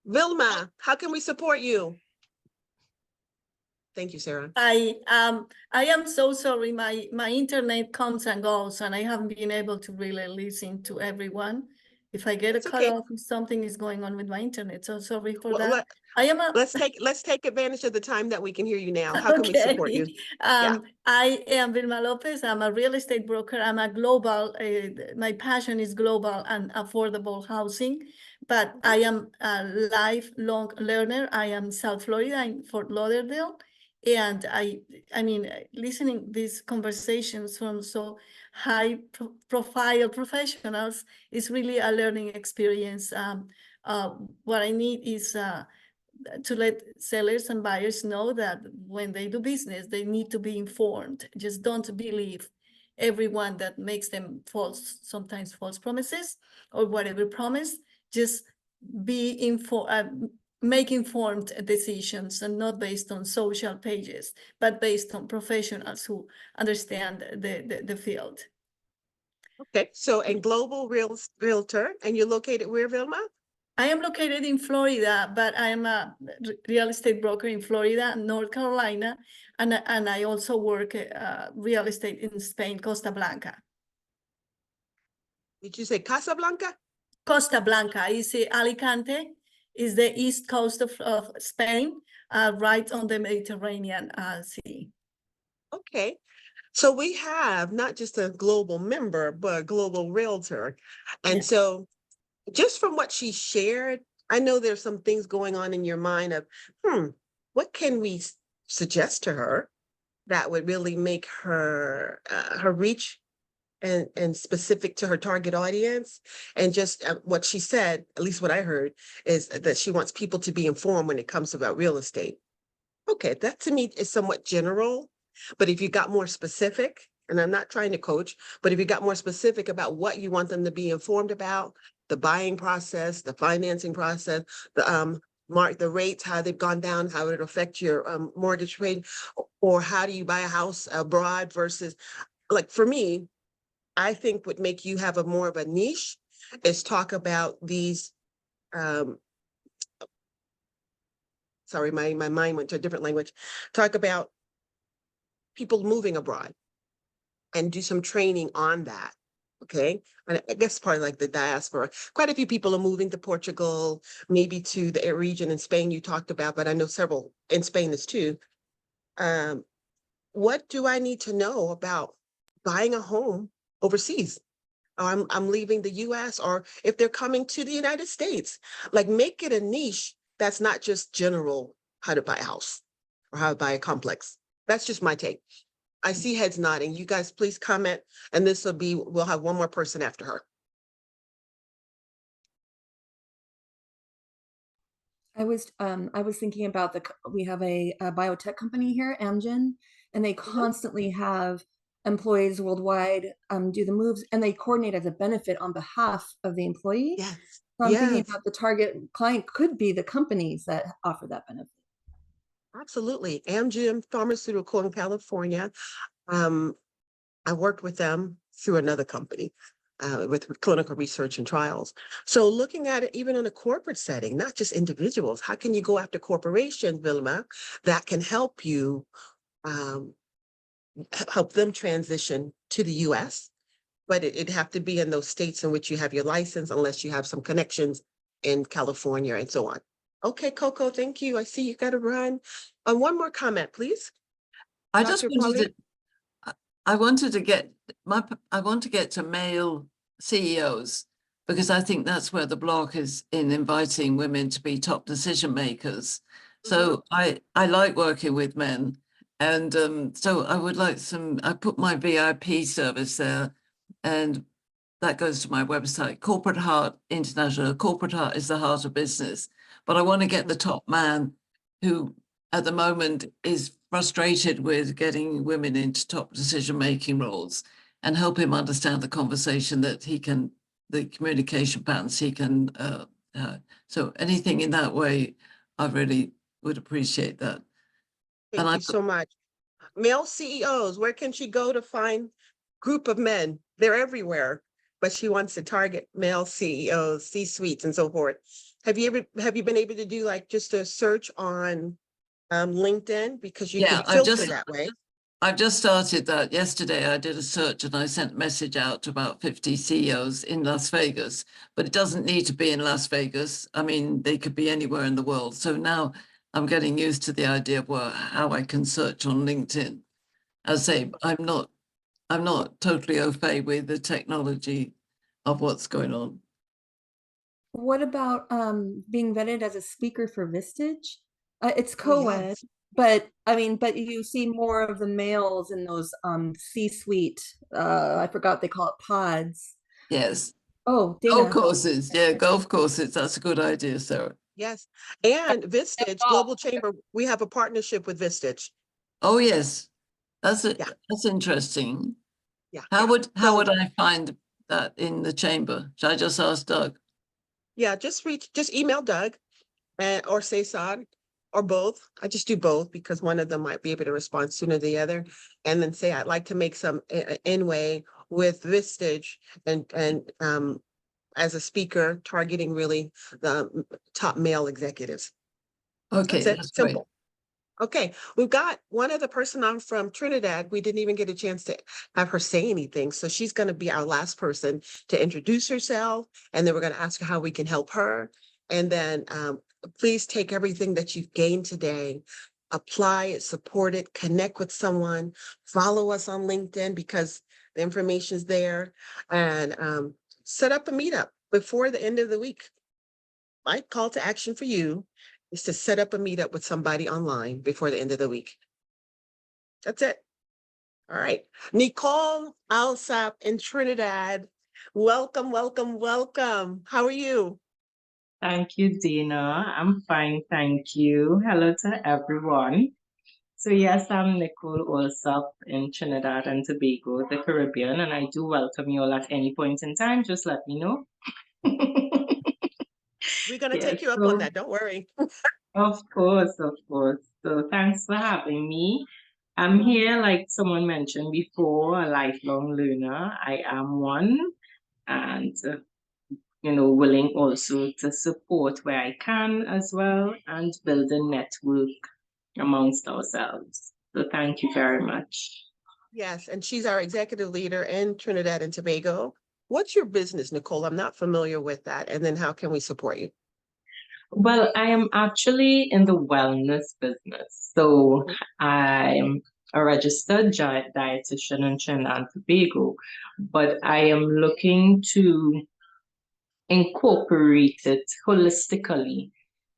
Vilma, how can we support you? Thank you, Sarah. I am so sorry. My internet comes and goes, and I haven't been able to really listen to everyone. If I get That's a cut okay. off, something is going on with my internet. So sorry for Well, that. I am a let's take advantage of the time that we can hear you now. How can we support you? I am Vilma Lopez. I'm a real estate broker. I'm a global, my passion is global and affordable housing, but I am a lifelong learner. I am South Florida in Fort Lauderdale. And I mean, listening these conversations from so high profile professionals is really a learning experience. What I need is to let sellers and buyers know that when they do business, they need to be informed. Just don't believe everyone that makes them sometimes false promises or whatever promise. Just make informed decisions, and not based on social pages, but based on professionals who understand the field. Okay, so and global realtor, and you're located where, Vilma? I am located in Florida, but I am a real estate broker in Florida, North Carolina, and I also work real estate in Spain, Costa Blanca. Did you say Casablanca? Costa Blanca is Alicante, is the east coast of Spain, right on the Mediterranean Sea. Okay, so we have not just a global member, but a global realtor. And Yes. so just from what she shared, I know there's some things going on in your mind of, what can we suggest to her that would really make her her reach and specific to her target audience. And just what she said, at least what I heard, is that she wants people to be informed when it comes about real estate. Okay, that to me is somewhat general, but if you got more specific, and I'm not trying to coach, but if you got more specific about what you want them to be informed about, the buying process, the financing process, the rates, how they've gone down, how it affect your mortgage rate, or how do you buy a house abroad versus, like for me, I think would make you have a more of a niche is talk about these, sorry, my mind went to a different language. Talk about people moving abroad and do some training on that. Okay. And I guess part of like the diaspora, quite a few people are moving to Portugal, maybe to the region in Spain you talked about, but I know several in Spain is too. What do I need to know about buying a home overseas? I'm leaving the US, or if they're coming to the United States, like make it a niche that's not just general how to buy a house or how to buy a complex. That's just my take. I see heads nodding. You guys please comment, and this will be, we'll have one more person after her. I was thinking about we have a biotech company here, Amgen, and they constantly have employees worldwide do the moves, and they coordinate as a benefit on behalf of the employee. Yes. So I'm thinking Yes, about the target client could be the companies that offer that benefit. absolutely. Amgen Pharmaceutical in California. I worked with them through another company with clinical research and trials. So looking at it even in a corporate setting, not just individuals, how can you go after corporations, Vilma, that can help you help them transition to the US, but it'd have to be in those states in which you have your license, unless you have some connections in California and so on. Okay, Coco, thank you. I see you got to run. One more comment, please. I just Dr. wanted Pauline? to, I wanted to get I want to get to male CEOs, because I think that's where the block is in inviting women to be top decision makers. So I like working with men. And so I would like I put my VIP service there, and that goes to my website, Corporate Heart International. Corporate Heart is the heart of business. But I want to get the top man who at the moment is frustrated with getting women into top decision-making roles, and help him understand the conversation that he can, the communication patterns he can, so anything in that way, I really would appreciate that. Thank you so much. Male CEOs, where can she go to find group of men? They're everywhere, but she wants to target male CEOs, C-suites and so forth. Have you been able to do like just a search on LinkedIn, because you can filter that way? I've just started that. Yesterday I did a search and I sent a message out to about 50 CEOs in Las Vegas, but it doesn't need to be in Las Vegas. I mean, they could be anywhere in the world. So now I'm getting used to the idea of how I can search on LinkedIn. As I say, I'm not totally au fait with the technology of what's going on. What about being vetted as a speaker for Vistage? It's Oh, co-ed, yes. but I mean, but you see more of the males in those C-suite, I forgot they call it pods. Yes. Oh, Golf Dana. courses. Yeah, golf courses. That's a good idea, Sarah. Yes. And Vistage, all. Global Chamber, we have a partnership with Vistage. Oh, yes. That's it. Yeah. That's interesting. Yeah. How would So, I find that in the chamber? Should I just ask Doug? yeah, just email Doug or Cesar or both. I just do both because one of them might be able to respond sooner than the other. And then say, I'd like to make some inway with Vistage and as a speaker, targeting really the top male executives. Okay, That's it. that's great. Simple. Okay, we've got one other person on from Trinidad. We didn't even get a chance to have her say anything. So she's going to be our last person to introduce herself. And then we're going to ask her how we can help her. And then please take everything that you've gained today, apply it, support it, connect with someone, follow us on LinkedIn because the information's there, and set up a meetup before the end of the week. My call to action for you is to set up a meetup with somebody online before the end of the week. That's it. All right. Nicole Alsap in Trinidad. Welcome, welcome, welcome. How are you? Thank you, Dina. I'm fine, thank you. Hello to everyone. So yes, I'm Nicole Olsop in Trinidad and Tobago, the Caribbean, and I do welcome you all at any point in time. Just let me know. We're going to Yes, take you up on so that. Don't worry. of course, of course. So thanks for having me. I'm here, like someone mentioned before, a lifelong learner. I am one, and willing also to support where I can as well and build a network amongst ourselves. So thank you very much. Yes, and she's our executive leader in Trinidad and Tobago. What's your business, Nicole? I'm not familiar with that. And then how can we support you? Well, I am actually in the wellness business. So I'm a registered dietitian in Trinidad and Tobago, but I am looking to incorporate it holistically.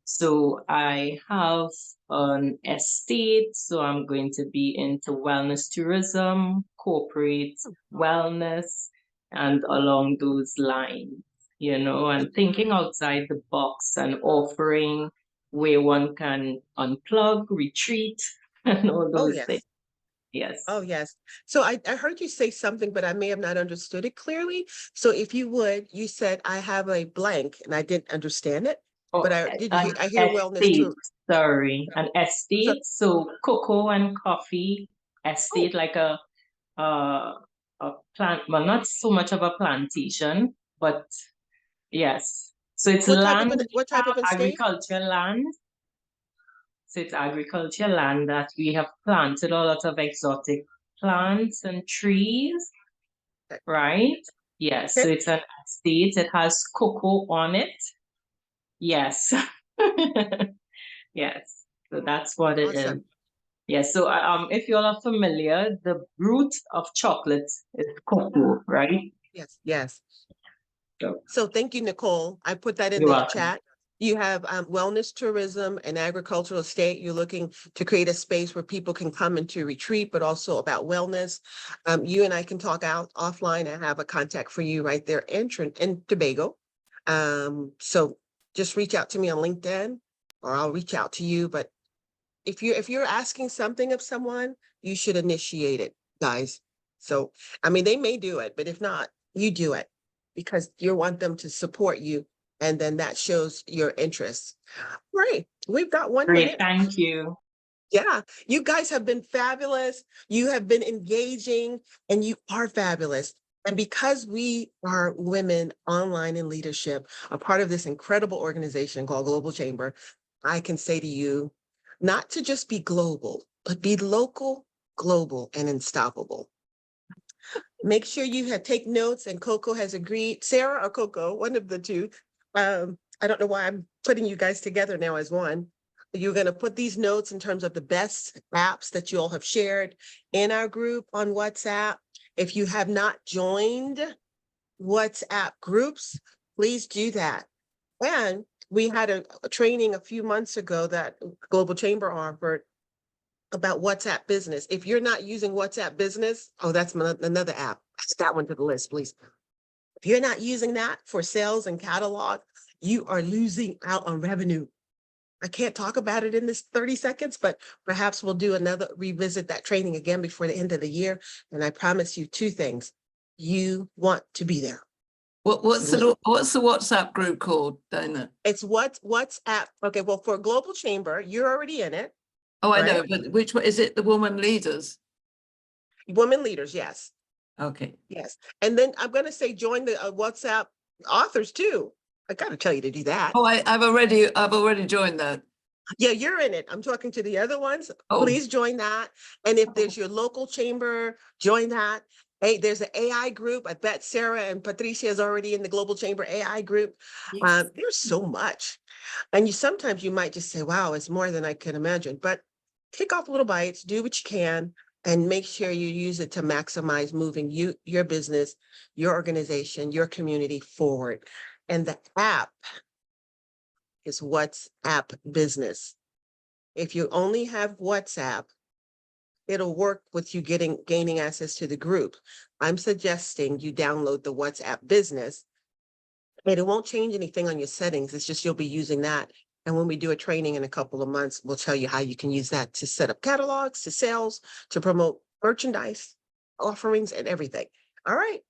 So I have an estate, so I'm going to be into wellness tourism, corporate wellness, and along those lines, and thinking outside the box and offering where one can unplug, retreat, and all Oh, those things. yes. Yes. Oh, yes. So I heard you say something, but I may have not understood it clearly. So if you would, you said, I have a blank and I didn't understand it, but Oh, I did an I hear wellness estate, too. an So, estate. So cocoa and coffee oh, estate, like a plant, well, not so much of a plantation, but yes. So it's land, we what type have of estate? agriculture land. So it's agriculture land that we have planted a lot of exotic plants and trees, Okay. right? Yes. So Okay. it's an estate. It has cocoa on it. Yes. Yes. So that's what it is. Awesome. Yes. So if you all are familiar, the root of chocolate is cocoa, right? Yes, yes. So So thank you, Nicole. I put that in you're the welcome. chat. You have wellness, tourism, and agricultural estate. You're looking to create a space where people can come into retreat, but also about wellness. You and I can talk out offline. I have a contact for you right there in Tobago. So just reach out to me on LinkedIn, or I'll reach out to you. But if you're asking something of someone, you should initiate it, guys. So I mean, they may do it, but if not, you do it because you want them to support you, and then that shows your interest. Right, we've got 1 Great. minute. Thank you. Yeah, you guys have been fabulous. You have been engaging, and you are fabulous. And because we are women online in leadership, a part of this incredible organization called Global Chamber, I can say to you, not to just be global, but be local, global, and unstoppable. Make sure you take notes, and Coco has agreed, Sarah or Coco, one of the two. I don't know why I'm putting you guys together now as one. You're going to put these notes in terms of the best apps that you all have shared in our group on WhatsApp. If you have not joined WhatsApp groups, please do that. And we had a training a few months ago that Global Chamber offered about WhatsApp Business. If you're not using WhatsApp Business, oh, that's another app. Add that one to the list, please. If you're not using that for sales and catalog, you are losing out on revenue. I can't talk about it in this 30 seconds, but perhaps we'll do another revisit that training again before the end of the year. And I promise you two things. You want to be there. What's the WhatsApp group called, Dana? It's WhatsApp. Okay, well, for Global Chamber, you're already in it. Oh, I right? know, but which one is it? The woman leaders? Women leaders, yes. Okay. Yes. And then I'm going to say join the WhatsApp authors too. I got to tell you to do that. Oh, I've already joined that. Yeah, you're in it. I'm talking to the other ones. Oh. Please join that. And if there's your local chamber, join that. Hey, there's an AI group. I bet Sarah and Patricia is already in the Global Chamber AI group. Yes. There's so much. And sometimes you might just say, wow, it's more than I could imagine. But take off little bites, do what you can, and make sure you use it to maximize moving your business, your organization, your community forward. And the app is WhatsApp Business. If you only have WhatsApp, it'll work with you gaining access to the group. I'm suggesting you download the WhatsApp Business, and it won't change anything on your settings. It's just you'll be using that. And when we do a training in a couple of months, we'll tell you how you can use that to set up catalogs, to sales, to promote merchandise, offerings, and everything. All right.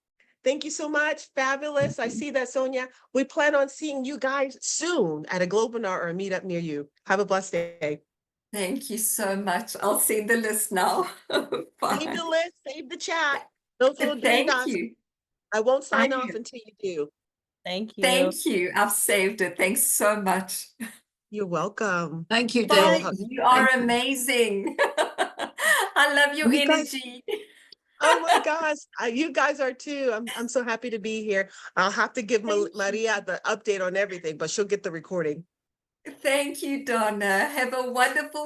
Thank you so much. Fabulous. I see that, Sonia. We plan on seeing you guys soon at a Globinar or a meetup near you. Have a blessed day. Thank you so much. I'll send the list now. Save the list, save the chat. Those little green Thank dots. you. I won't sign I off am. until you do. Thank you. Thank you. I've saved it. Thanks so much. You're welcome. Thank you, Bye. Dana. You are Thank you. amazing. I love your You guys- energy. Oh my gosh, you guys are too. I'm so happy to be here. I'll have to give Thank you. Maria the update on everything, but she'll get the recording. Thank you, Donna. Have a wonderful